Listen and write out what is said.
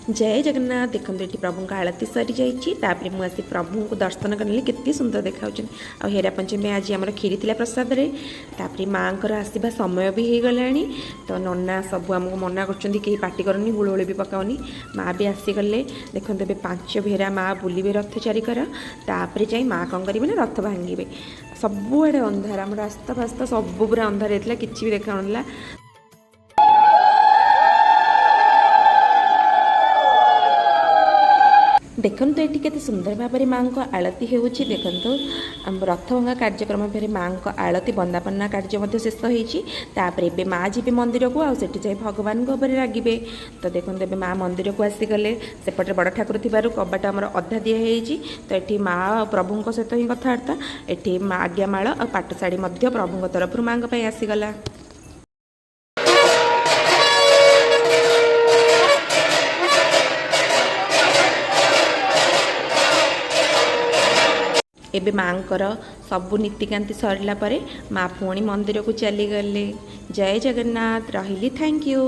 जय जगन्नाथ। देखो ये प्रभु का आरती सरी जापर मुझे प्रभु को दर्शन कर केते सुंदर देखा आ हेरा पंचमी आज आम खीरी थी प्रसाद रे तापर माँ आसवा समय भी हो गला। तो नना सब आमको मना कर पार्टी करनी हुड़हुड़ी भी पकाओनी। माँ भी आसीगले। देखो ए 5 भेरा माँ बुलवे रथ चारिकर तापर जा माँ कौन करेंगे ना रथ भांगे। सबुआड़े अंधार आम रास्ता फास्ता सब पूरा अंधार होता कि भी देखा ना। देखु तो ये के सुंदर भाव में माँ को आलती हो देखु रथ भंगा कार्यक्रम फिर माँ को आलती बंदापना कार्य शेष होपर ए माँ जी मंदिर को आठी जाए भगवान रागे। तो देखो ए माँ मंदिर को आसीगले सेपटे बड़ ठाकुर थी कबाट आम अधा दिखाई। तो ये माँ प्रभु सहित ही कथबार्ता ये माँ आज्ञामाल और पाटशाढ़ी प्रभु तरफ माँ आसीगला। एबे माँकर सबू नीतिकांति सरला परे माँ पुणी मंदिर को चली गले। जय जगन्नाथ। रही थैंक यू।